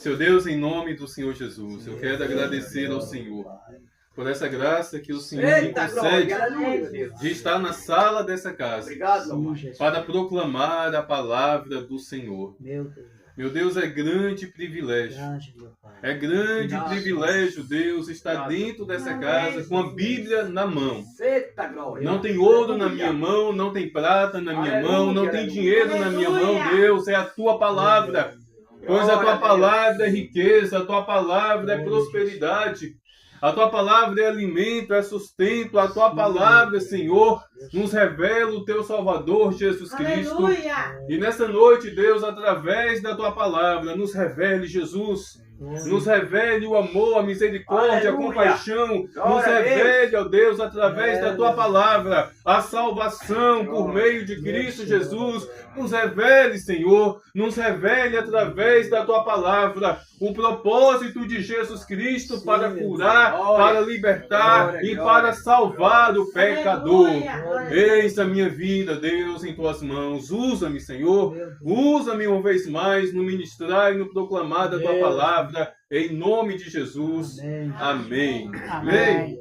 Seu Deus, em nome do Senhor Jesus, eu quero agradecer ao Senhor por essa graça que o Senhor me concede de estar na sala dessa casa para proclamar a palavra do Senhor. Meu Deus, é grande privilégio. É grande privilégio, Deus, estar dentro dessa casa com a Bíblia na mão. Não tem ouro na minha mão, não tem prata na minha mão, não tem dinheiro na minha mão, Deus, é a tua palavra. Pois a tua palavra é riqueza, a tua palavra é prosperidade. A tua palavra é alimento, é sustento. A tua palavra, Senhor, nos revela o teu Salvador, Jesus Cristo. Aleluia! E nessa noite, Deus, através da tua palavra, nos revele Jesus. Nos revele o amor, a misericórdia, a compaixão. Nos revele, ó Deus, através da tua palavra, a salvação por meio de Cristo Jesus. Nos revele, Senhor, nos revele através da tua palavra o propósito de Jesus Cristo para curar, para libertar e para salvar o pecador. Eis a minha vida, Deus, em tuas mãos. Usa-me, Senhor. Usa-me uma vez mais no ministrar e no proclamar da tua palavra. Em nome de Jesus. Amém. Amém.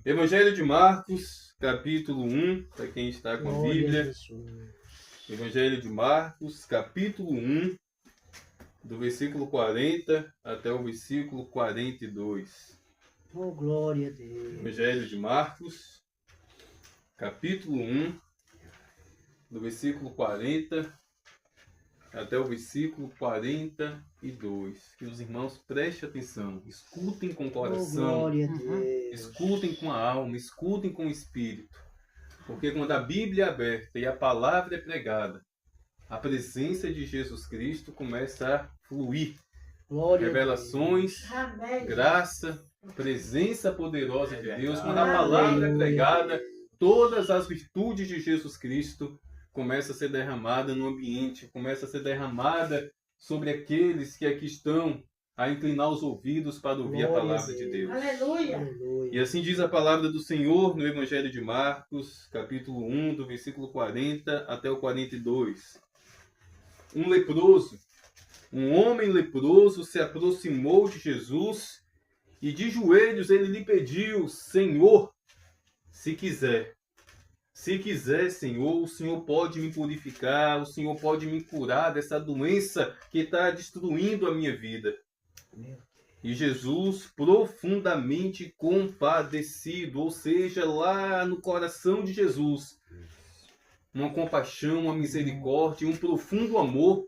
Evangelho de Marcos, capítulo 1, para quem está com a Bíblia. Evangelho de Marcos, capítulo 1, do versículo 40 até o versículo 42. Oh, glória a Deus. Evangelho de Marcos, capítulo 1, do versículo 40 até o versículo 42. Que os irmãos prestem atenção, escutem com o coração, glória a Deus. escutem com a alma, escutem com o espírito. Porque quando a Bíblia é aberta e a palavra é pregada, a presença de Jesus Cristo começa a fluir. Glória Revelações, Amém. graça, presença poderosa de Deus. Quando a palavra é pregada, todas as virtudes de Jesus Cristo começam a ser derramadas no ambiente, começam a ser derramadas sobre aqueles que aqui estão a inclinar os ouvidos para ouvir a palavra de Deus. Aleluia! E assim diz a palavra do Senhor no Evangelho de Marcos, capítulo 1, do versículo 40 até o 42. Um leproso, um homem leproso se aproximou de Jesus e de joelhos ele lhe pediu: Senhor, se quiser, Senhor, o Senhor pode me purificar, o Senhor pode me curar dessa doença que está destruindo a minha vida. E Jesus, profundamente compadecido, ou seja, lá no coração de Jesus, uma compaixão, uma misericórdia, um profundo amor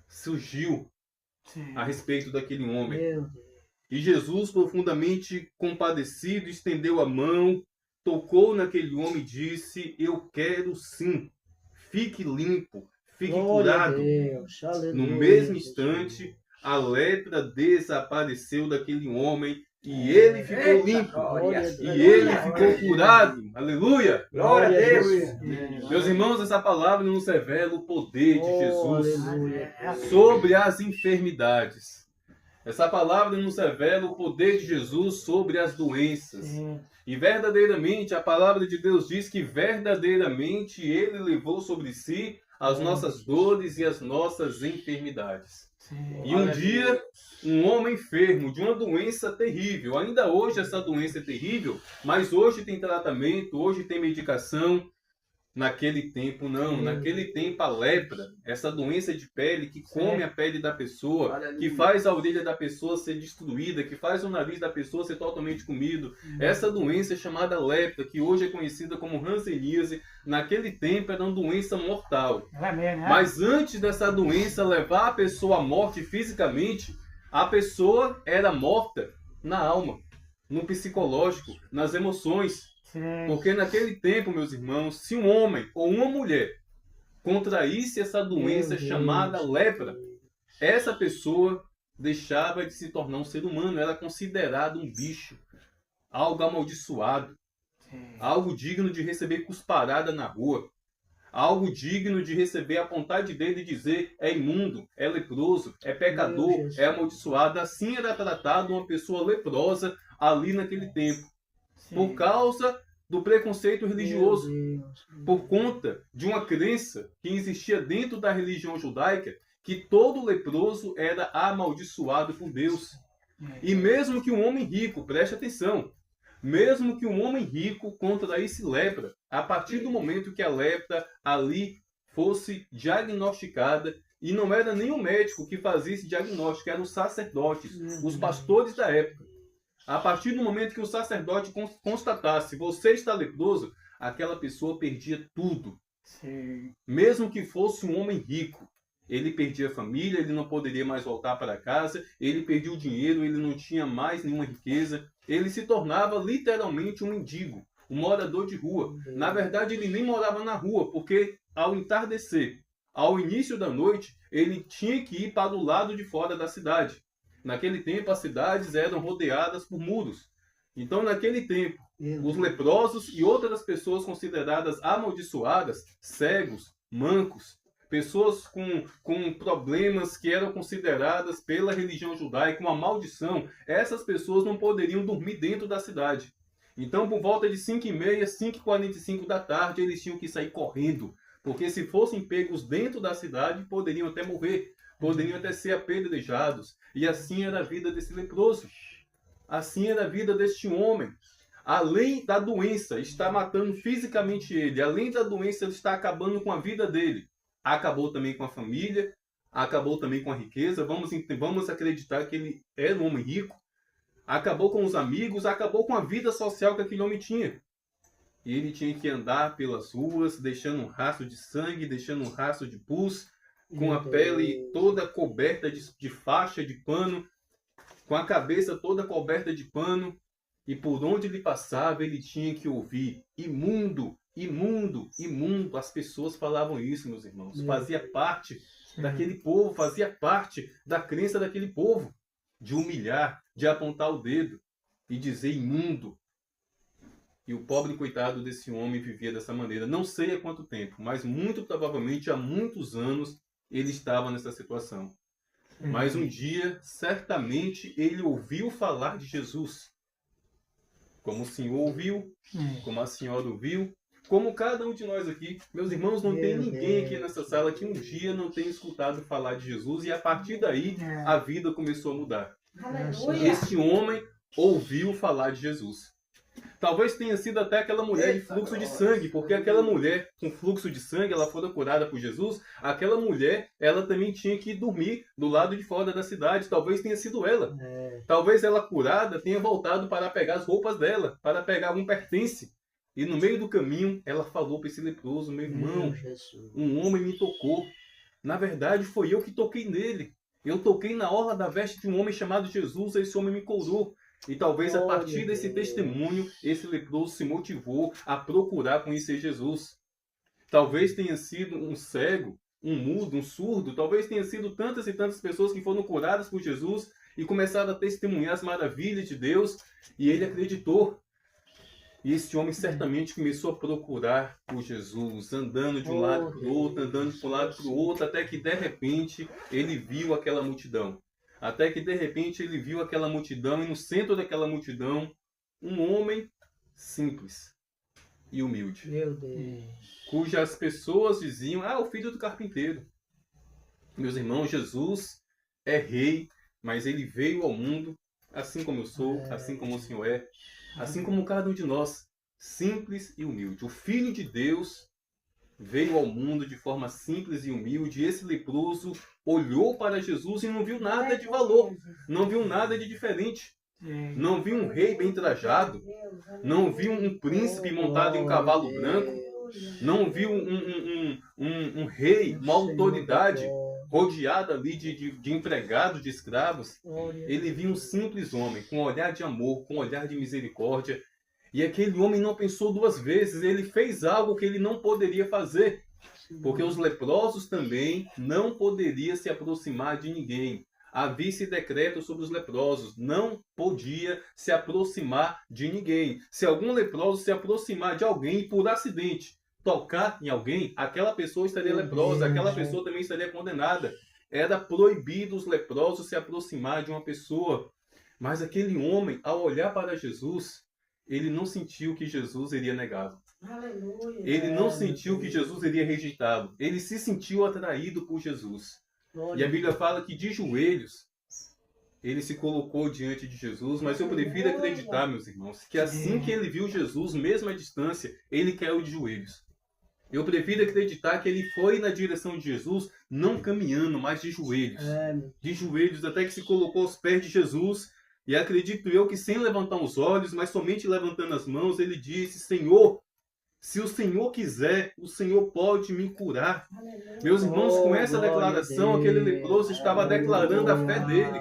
surgiu a respeito daquele homem. E Jesus, profundamente compadecido, estendeu a mão, tocou naquele homem e disse: eu quero sim, fique limpo, fique curado. No mesmo instante, a lepra desapareceu daquele homem e ele ficou limpo. E ele ficou curado. Aleluia! Glória a Deus! Meus irmãos, essa palavra nos revela o poder de Jesus sobre as enfermidades. Essa palavra nos revela o poder de Jesus sobre as doenças. E verdadeiramente, a palavra de Deus diz que verdadeiramente Ele levou sobre si as nossas dores e as nossas enfermidades. E um dia, um homem enfermo de uma doença terrível, ainda hoje essa doença é terrível, mas hoje tem tratamento, hoje tem medicação. Naquele tempo não, naquele tempo a lepra, essa doença de pele que come a pele da pessoa, que faz a orelha da pessoa ser destruída, que faz o nariz da pessoa ser totalmente comido. Essa doença é chamada lepra, que hoje é conhecida como hanseníase, naquele tempo era uma doença mortal. Mas antes dessa doença levar a pessoa à morte fisicamente, a pessoa era morta na alma, no psicológico, nas emoções. Porque naquele tempo, meus irmãos, se um homem ou uma mulher contraísse essa doença chamada lepra, essa pessoa deixava de se tornar um ser humano, era considerado um bicho, algo amaldiçoado, algo digno de receber cusparada na rua, algo digno de receber a vontade dele e dizer: é imundo, é leproso, é pecador, é amaldiçoado. Assim era tratado uma pessoa leprosa ali naquele tempo. Por causa do preconceito religioso, por conta de uma crença que existia dentro da religião judaica, que todo leproso era amaldiçoado por Deus. E mesmo que um homem rico, preste atenção, mesmo que um homem rico contraísse lepra, a partir do momento que a lepra ali fosse diagnosticada, e não era nem o médico que fazia esse diagnóstico, eram os sacerdotes, os pastores da época. A partir do momento que o sacerdote constatasse, você está leproso, aquela pessoa perdia tudo. Sim. Mesmo que fosse um homem rico, ele perdia a família, ele não poderia mais voltar para casa, ele perdia o dinheiro, ele não tinha mais nenhuma riqueza, ele se tornava literalmente um mendigo, um morador de rua. Na verdade, ele nem morava na rua, porque ao entardecer, ao início da noite, ele tinha que ir para o lado de fora da cidade. Naquele tempo, as cidades eram rodeadas por muros. Então, naquele tempo, os leprosos e outras pessoas consideradas amaldiçoadas, cegos, mancos, pessoas com problemas que eram consideradas pela religião judaica uma maldição, essas pessoas não poderiam dormir dentro da cidade. Então, por volta de 5h30, 5h45 da tarde, eles tinham que sair correndo, porque se fossem pegos dentro da cidade, poderiam até morrer, poderiam até ser apedrejados. E assim era a vida desse leproso. Assim era a vida deste homem. Além da doença estar matando fisicamente ele, além da doença estar acabando com a vida dele, acabou também com a família, acabou também com a riqueza. Vamos acreditar que ele era um homem rico. Acabou com os amigos, acabou com a vida social que aquele homem tinha. E ele tinha que andar pelas ruas, deixando um rastro de sangue, deixando um rastro de pus, com a pele toda coberta de faixa de pano, com a cabeça toda coberta de pano. E por onde ele passava, ele tinha que ouvir: imundo, imundo, imundo. As pessoas falavam isso, meus irmãos. Fazia parte daquele povo, fazia parte da crença daquele povo. De humilhar, de apontar o dedo e dizer imundo. E o pobre coitado desse homem vivia dessa maneira. Não sei há quanto tempo, mas muito provavelmente há muitos anos ele estava nessa situação. Mas um dia, certamente, ele ouviu falar de Jesus. Como o senhor ouviu, como a senhora ouviu, como cada um de nós aqui. Meus irmãos, não tem ninguém aqui nessa sala que um dia não tenha escutado falar de Jesus, e a partir daí a vida começou a mudar. Aleluia. Este homem ouviu falar de Jesus. Talvez tenha sido até aquela mulher de fluxo de sangue, porque aquela mulher com fluxo de sangue, ela foi curada por Jesus. Aquela mulher, ela também tinha que dormir do lado de fora da cidade. Talvez tenha sido ela. Talvez ela curada tenha voltado para pegar as roupas dela, para pegar algum pertence. E no meio do caminho, ela falou para esse leproso: meu irmão, um homem me tocou. Na verdade, foi eu que toquei nele. Eu toquei na orla da veste de um homem chamado Jesus, esse homem me curou. E talvez a partir desse testemunho, esse leproso se motivou a procurar conhecer Jesus. Talvez tenha sido um cego, um mudo, um surdo. Talvez tenha sido tantas e tantas pessoas que foram curadas por Jesus e começaram a testemunhar as maravilhas de Deus. E ele acreditou. E esse homem certamente começou a procurar por Jesus, andando de um lado para o outro, andando de um lado para o outro, até que de repente ele viu aquela multidão. Até que de repente ele viu aquela multidão, e no centro daquela multidão, um homem simples e humilde. Meu Deus. Cujas pessoas diziam: ah, o filho do carpinteiro. Meus irmãos, Jesus é rei, mas ele veio ao mundo, assim como eu sou, assim como o Senhor é, assim como cada um de nós, simples e humilde. O Filho de Deus veio ao mundo de forma simples e humilde. E esse leproso olhou para Jesus e não viu nada de valor, não viu nada de diferente. Não viu um rei bem trajado, não viu um príncipe montado em um cavalo branco, não viu um rei, uma autoridade rodeada ali de empregados, de escravos. Ele viu um simples homem com um olhar de amor, com um olhar de misericórdia. E aquele homem não pensou duas vezes, ele fez algo que ele não poderia fazer. Porque os leprosos também não poderiam se aproximar de ninguém. Havia esse decreto sobre os leprosos: não podia se aproximar de ninguém. Se algum leproso se aproximar de alguém por acidente, tocar em alguém, aquela pessoa estaria leprosa, aquela pessoa também estaria condenada. Era proibido os leprosos se aproximar de uma pessoa. Mas aquele homem, ao olhar para Jesus, ele não sentiu que Jesus iria negá-lo. Aleluia. Ele não sentiu que Jesus iria rejeitá-lo. Ele se sentiu atraído por Jesus. E a Bíblia fala que de joelhos ele se colocou diante de Jesus, mas eu prefiro acreditar, meus irmãos, que assim que ele viu Jesus, mesmo à distância, ele caiu de joelhos. Eu prefiro acreditar que ele foi na direção de Jesus, não caminhando, mas de joelhos. De joelhos, até que se colocou aos pés de Jesus. E acredito eu que sem levantar os olhos, mas somente levantando as mãos, ele disse: Senhor, se o Senhor quiser, o Senhor pode me curar. Meus irmãos, com essa declaração, aquele leproso estava declarando a fé dele.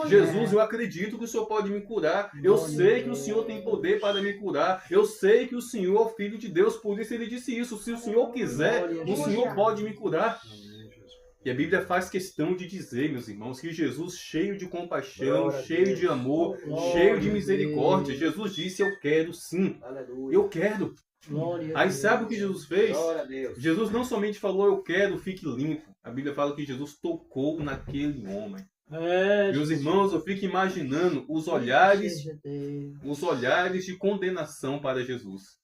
Jesus, eu acredito que o Senhor pode me curar. Eu sei que o Senhor tem poder para me curar. Eu sei que o Senhor é o Filho de Deus. Por isso ele disse isso. Se o Senhor quiser, o Senhor pode me curar. E a Bíblia faz questão de dizer, meus irmãos, que Jesus, cheio de compaixão, cheio de amor, cheio de misericórdia, Jesus disse: eu quero sim. Eu quero. Aí sabe o que Jesus fez? Jesus não somente falou: eu quero, fique limpo. A Bíblia fala que Jesus tocou naquele homem. Meus irmãos, eu fico imaginando os olhares de condenação para Jesus.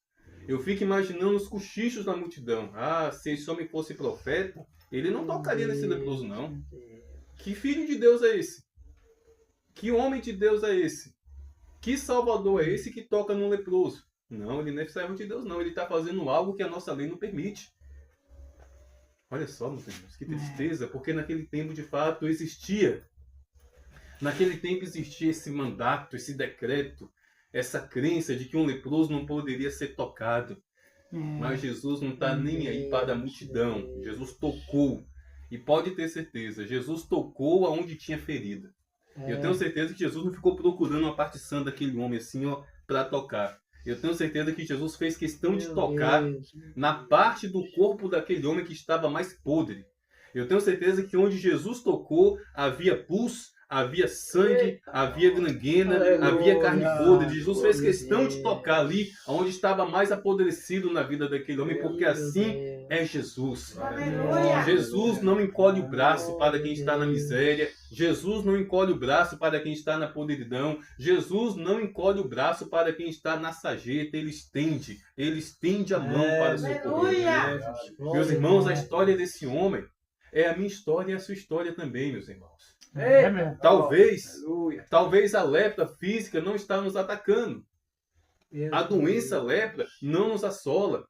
Eu fico imaginando os cochichos da multidão. Ah, se esse homem fosse profeta, ele não tocaria nesse leproso, não. Que filho de Deus é esse? Que homem de Deus é esse? Que salvador é esse que toca num leproso? Não, ele não é servo de Deus, não. Ele está fazendo algo que a nossa lei não permite. Olha só, meus irmãos, que tristeza, porque naquele tempo, de fato, existia. Naquele tempo existia esse mandato, esse decreto, essa crença de que um leproso não poderia ser tocado. Mas Jesus não está nem aí para a multidão. Jesus tocou. E pode ter certeza, Jesus tocou aonde tinha ferida. Eu tenho certeza que Jesus não ficou procurando uma parte sã daquele homem assim, ó, para tocar. Eu tenho certeza que Jesus fez questão de tocar na parte do corpo daquele homem que estava mais podre. Eu tenho certeza que onde Jesus tocou, havia pus, havia sangue, havia gangrena, havia carne podre. Jesus fez questão de tocar ali onde estava mais apodrecido na vida daquele homem, porque assim é Jesus. Jesus não encolhe o braço para quem está na miséria. Jesus não encolhe o braço para quem está na podridão. Jesus não encolhe o braço para quem está na sarjeta. Ele estende a mão para socorrer. Meus irmãos, a história desse homem é a minha história e a sua história também, meus irmãos. Talvez a lepra física não está nos atacando. A doença lepra não nos assola.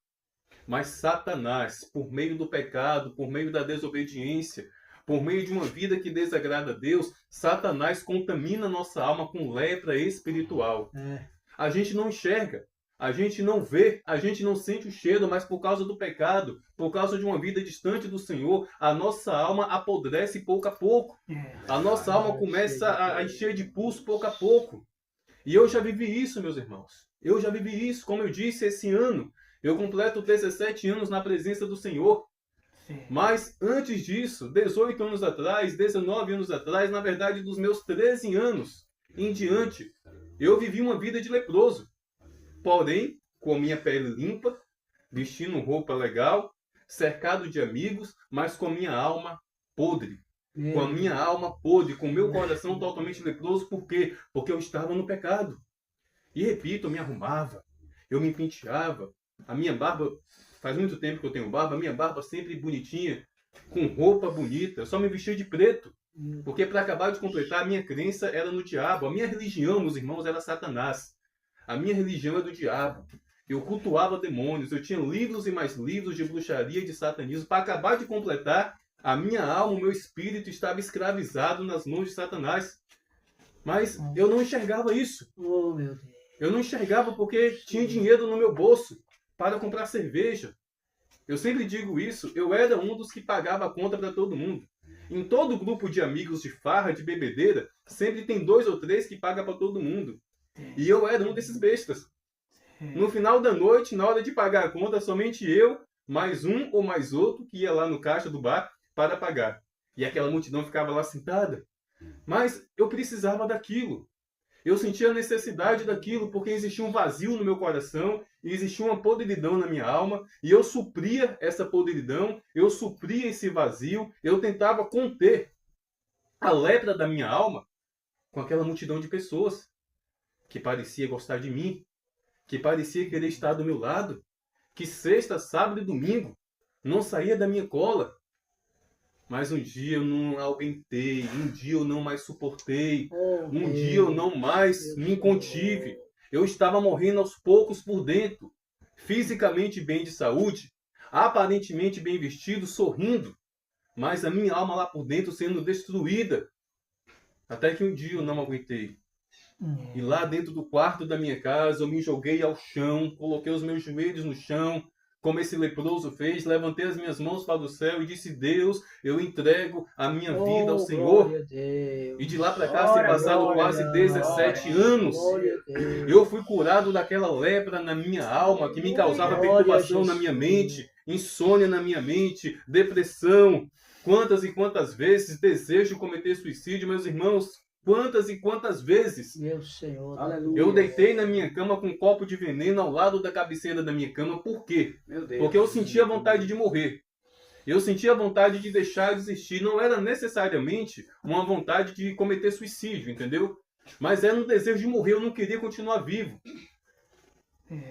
Mas Satanás, por meio do pecado, por meio da desobediência, por meio de uma vida que desagrada a Deus, Satanás contamina nossa alma com lepra espiritual. A gente não enxerga, a gente não vê, a gente não sente o cheiro, mas por causa do pecado, por causa de uma vida distante do Senhor, a nossa alma apodrece pouco a pouco. A nossa alma começa a encher de pulso pouco a pouco. E eu já vivi isso, meus irmãos. Eu já vivi isso, como eu disse, esse ano. Eu completo 17 anos na presença do Senhor. Mas antes disso, 18 anos atrás, 19 anos atrás, na verdade dos meus 13 anos em diante, eu vivi uma vida de leproso. Porém, com a minha pele limpa, vestindo roupa legal, cercado de amigos, mas com a minha alma podre. Com a minha alma podre, com o meu coração totalmente leproso. Por quê? Porque eu estava no pecado. E repito, eu me arrumava, eu me penteava. A minha barba, faz muito tempo que eu tenho barba, a minha barba sempre bonitinha, com roupa bonita. Eu só me vestia de preto. Porque para acabar de completar, a minha crença era no diabo. A minha religião, meus irmãos, era Satanás. A minha religião é do diabo. Eu cultuava demônios. Eu tinha livros e mais livros de bruxaria e de satanismo. Para acabar de completar, a minha alma, o meu espírito estava escravizado nas mãos de Satanás. Mas eu não enxergava isso. Eu não enxergava porque tinha dinheiro no meu bolso para comprar cerveja. Eu sempre digo isso. Eu era um dos que pagava a conta para todo mundo. Em todo grupo de amigos de farra, de bebedeira, sempre tem 2 ou 3 que pagam para todo mundo. E eu era um desses bestas. No final da noite, na hora de pagar a conta, somente eu, mais um ou mais outro, que ia lá no caixa do bar para pagar. E aquela multidão ficava lá sentada. Mas eu precisava daquilo. Eu sentia a necessidade daquilo porque existia um vazio no meu coração e existia uma podridão na minha alma. E eu supria essa podridão, eu supria esse vazio, eu tentava conter a lepra da minha alma com aquela multidão de pessoas que parecia gostar de mim, que parecia querer estar do meu lado, que sexta, sábado e domingo não saía da minha cola. Mas um dia eu não aguentei, um dia eu não mais suportei, um dia eu não mais me contive. Eu estava morrendo aos poucos por dentro, fisicamente bem de saúde, aparentemente bem vestido, sorrindo, mas a minha alma lá por dentro sendo destruída. Até que um dia eu não aguentei. E lá dentro do quarto da minha casa eu me joguei ao chão, coloquei os meus joelhos no chão, como esse leproso fez, levantei as minhas mãos para o céu e disse: Deus, eu entrego a minha vida ao Senhor. E de lá para cá, se passado quase 17 anos, eu fui curado daquela lepra na minha alma, que me causava perturbação na minha mente, insônia na minha mente, depressão. Quantas e quantas vezes desejo de cometer suicídio, meus irmãos? Quantas e quantas vezes Meu Senhor. eu deitei na minha cama com um copo de veneno ao lado da cabeceira da minha cama. Por quê? Porque eu sentia vontade de morrer. Eu sentia vontade de deixar de existir. Não era necessariamente uma vontade de cometer suicídio, entendeu? Mas era um desejo de morrer. Eu não queria continuar vivo.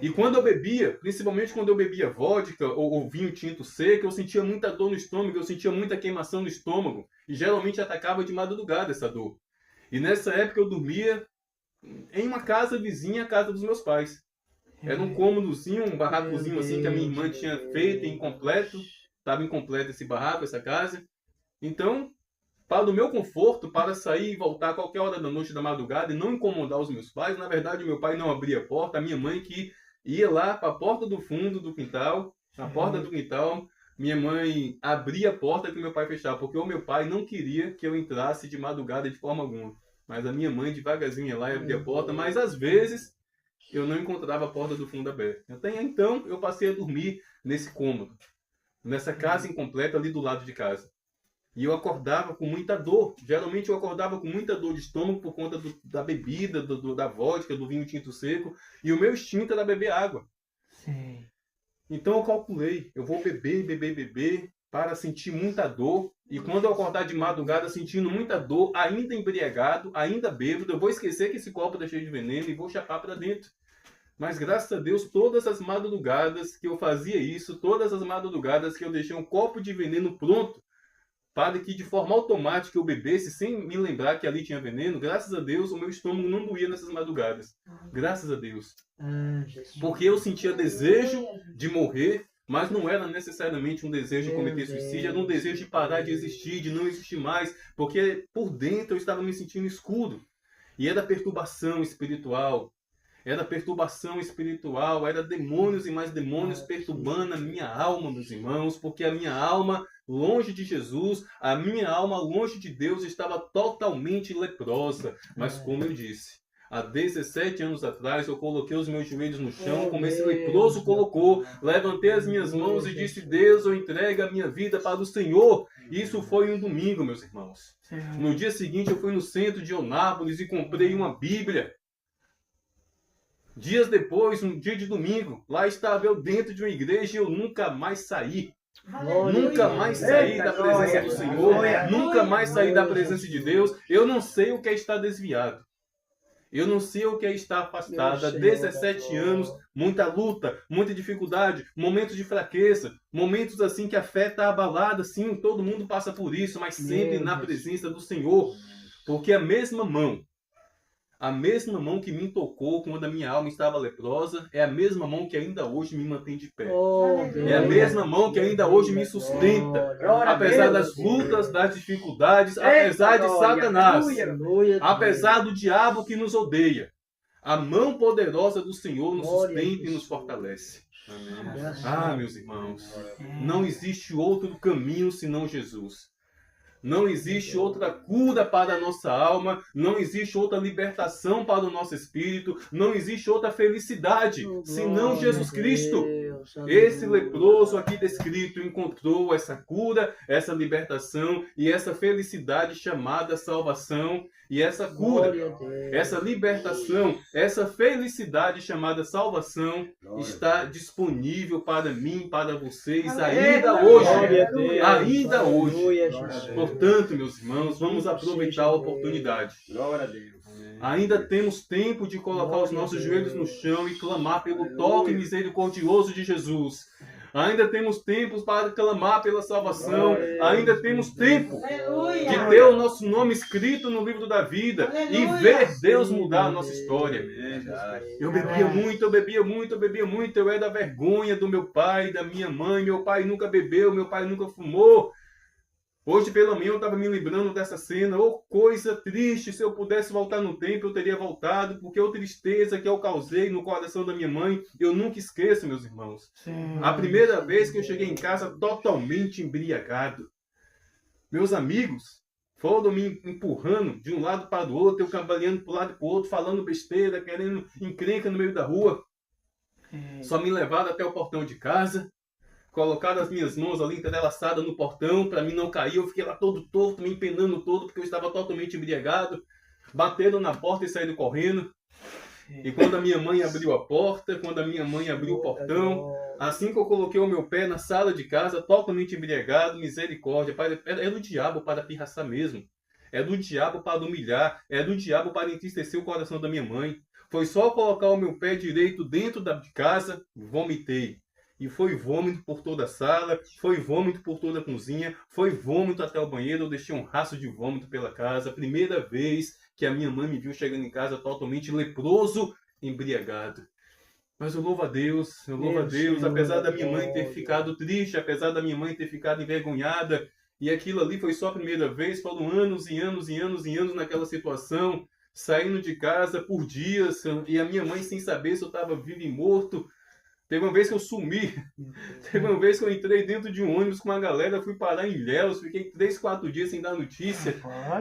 E quando eu bebia, principalmente quando eu bebia vodka ou vinho tinto seco, eu sentia muita dor no estômago, eu sentia muita queimação no estômago. E geralmente atacava de madrugada essa dor. E nessa época eu dormia em uma casa vizinha à casa dos meus pais. Era um cômodozinho, um barracozinho assim que a minha irmã tinha feito incompleto. Estava incompleto esse barraco, essa casa. Então, para o meu conforto, para sair e voltar a qualquer hora da noite, da madrugada e não incomodar os meus pais, na verdade o meu pai não abria a porta, a minha mãe que ia lá para a porta do fundo do quintal, na porta do quintal, minha mãe abria a porta que meu pai fechava, porque o meu pai não queria que eu entrasse de madrugada de forma alguma. Mas a minha mãe devagarzinho ia lá e abria a porta, mas às vezes eu não encontrava a porta do fundo aberta. Até então eu passei a dormir nesse cômodo, nessa casa incompleta ali do lado de casa. E eu acordava com muita dor. Geralmente eu acordava com muita dor de estômago por conta da bebida, da vodka, do vinho tinto seco. E o meu instinto era beber água. Sim. Então eu calculei, eu vou beber, para sentir muita dor. E quando eu acordar de madrugada sentindo muita dor, ainda embriagado, ainda bêbado, eu vou esquecer que esse copo está cheio de veneno e vou chapar para dentro. Mas graças a Deus, todas as madrugadas que eu fazia isso, todas as madrugadas que eu deixei um copo de veneno pronto, para que de forma automática eu bebesse, sem me lembrar que ali tinha veneno, graças a Deus o meu estômago não doía nessas madrugadas. Graças a Deus. Porque eu sentia desejo de morrer, mas não era necessariamente um desejo de cometer suicídio, era um desejo de parar de existir, de não existir mais, porque por dentro eu estava me sentindo escuro. E era perturbação espiritual. Era demônios e mais demônios perturbando a minha alma, meus irmãos, porque a minha alma, longe de Jesus, a minha alma, longe de Deus, estava totalmente leprosa. Mas como eu disse, há 17 anos atrás eu coloquei os meus joelhos no chão, como esse leproso colocou, levantei as minhas mãos e disse: Deus, eu entrego a minha vida para o Senhor. Isso foi um domingo, meus irmãos. No dia seguinte eu fui no centro de Eunápolis e comprei uma Bíblia. Dias depois, um dia de domingo, lá estava eu dentro de uma igreja e eu nunca mais saí. Nunca mais saí da presença do Senhor. Nunca mais saí da presença de Deus. Eu não sei o que é estar desviado. Eu não sei o que é estar afastado. Há 17 anos, muita luta, muita dificuldade, momentos de fraqueza, momentos assim que a fé está abalada. Sim, todo mundo passa por isso, mas sempre na presença do Senhor. Porque a mesma mão que me tocou quando a minha alma estava leprosa, é a mesma mão que ainda hoje me mantém de pé. É a mesma mão que ainda hoje me sustenta. Apesar das lutas, das dificuldades, apesar de Satanás, apesar do diabo que nos odeia. A mão poderosa do Senhor nos sustenta e nos fortalece. Amém. Ah, meus irmãos, não existe outro caminho senão Jesus. Não existe outra cura para a nossa alma, não existe outra libertação para o nosso espírito, não existe outra felicidade senão Jesus Cristo. Esse leproso aqui descrito encontrou essa cura, essa libertação e essa felicidade chamada salvação. E essa cura, essa libertação, essa felicidade chamada salvação está disponível para mim, para vocês, ainda hoje. Ainda hoje. Portanto, meus irmãos, vamos aproveitar a oportunidade. Ainda temos tempo de colocar os nossos joelhos no chão e clamar pelo toque misericordioso de Jesus. Ainda temos tempos para clamar pela salvação. Ainda temos tempo Aleluia. de ter o nosso nome escrito no livro da vida e ver Deus mudar a nossa história. Eu bebia muito, eu bebia muito, eu bebia muito. Eu era a vergonha do meu pai, da minha mãe. Meu pai nunca bebeu, meu pai nunca fumou. Hoje pela manhã eu estava me lembrando dessa cena. Oh, coisa triste, se eu pudesse voltar no tempo eu teria voltado, porque a tristeza que eu causei no coração da minha mãe, eu nunca esqueço, meus irmãos. Sim. A primeira vez que eu cheguei em casa totalmente embriagado. Meus amigos foram me empurrando de um lado para o outro, eu cambaleando para um lado e para o outro, falando besteira, querendo encrenca no meio da rua. Só me levaram até o portão de casa. Colocaram as minhas mãos ali entrelaçadas no portão para mim não cair. Eu fiquei lá todo torto, me empenando todo, porque eu estava totalmente embriagado. Bateram na porta e saíram correndo. E quando a minha mãe abriu a porta, quando a minha mãe abriu o portão, assim que eu coloquei o meu pé na sala de casa, totalmente embriagado, misericórdia, é do diabo para pirraçar mesmo. É do diabo para humilhar, é do diabo para entristecer o coração da minha mãe. Foi só colocar o meu pé direito dentro da casa, vomitei. E foi vômito por toda a sala, foi vômito por toda a cozinha, foi vômito até o banheiro, eu deixei um rastro de vômito pela casa. Primeira vez que a minha mãe me viu chegando em casa totalmente leproso, embriagado. Mas eu louvo a Deus, apesar da minha mãe ter ficado triste, apesar da minha mãe ter ficado envergonhada, e aquilo ali foi só a primeira vez, foram anos e anos e anos e anos naquela situação, saindo de casa por dias, e a minha mãe sem saber se eu estava vivo e morto. Teve uma vez que eu sumi, teve uma vez que eu entrei dentro de um ônibus com uma galera, fui parar em Ilhéus, fiquei 3, 4 dias sem dar notícia,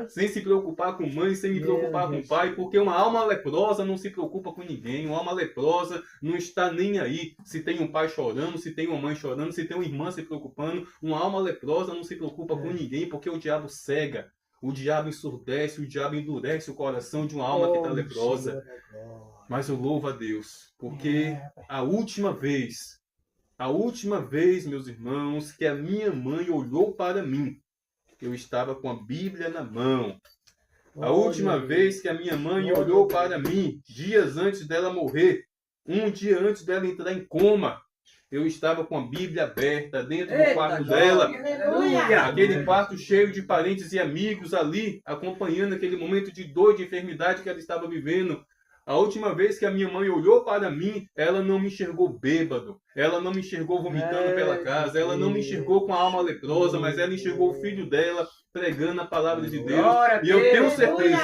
sem se preocupar com mãe, sem me preocupar com pai, porque uma alma leprosa não se preocupa com ninguém, uma alma leprosa não está nem aí se tem um pai chorando, se tem uma mãe chorando, se tem uma irmã se preocupando. Uma alma leprosa não se preocupa com ninguém, porque o diabo cega, o diabo ensurdece, o diabo endurece o coração de uma alma que está leprosa. Mas eu louvo a Deus, porque a última vez, meus irmãos, que a minha mãe olhou para mim, eu estava com a Bíblia na mão. A última vez que a minha mãe olhou para mim, dias antes dela morrer, um dia antes dela entrar em coma, eu estava com a Bíblia aberta dentro do quarto dela. Aquele quarto cheio de parentes e amigos ali, acompanhando aquele momento de dor, de enfermidade que ela estava vivendo. A última vez que a minha mãe olhou para mim, ela não me enxergou bêbado, ela não me enxergou vomitando pela casa, ela não me enxergou com a alma leprosa, mas ela enxergou o filho dela pregando a palavra de Deus. E eu tenho certeza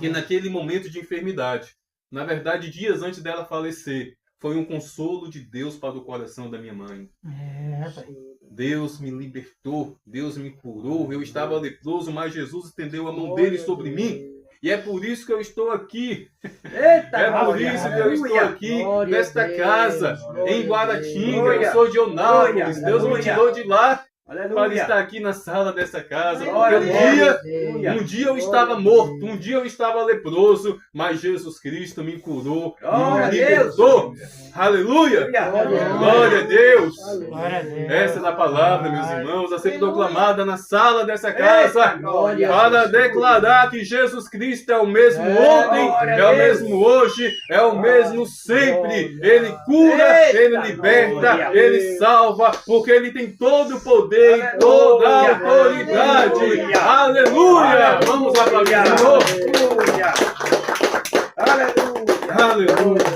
que naquele momento de enfermidade, na verdade, dias antes dela falecer, foi um consolo de Deus para o coração da minha mãe. Deus me libertou, Deus me curou, eu estava leproso, mas Jesus estendeu a mão dele sobre mim. E é por isso que eu estou aqui. É por isso que eu estou aqui, nesta casa, em Guaratinga. Eu sou de Onápolis. Deus me tirou de lá para estar aqui na sala dessa casa. Porque um dia eu estava morto, um dia eu estava leproso, mas Jesus Cristo me curou, me libertou. Aleluia! Glória a Deus! Essa é a palavra, meus irmãos, a ser proclamada na sala dessa casa, para declarar que Jesus Cristo é o mesmo ontem, é o mesmo hoje, é o mesmo sempre. Ele cura, Ele liberta, Ele salva, porque Ele tem todo o poder e toda a autoridade. Aleluia! Vamos aplaudir o Senhor. Aleluia!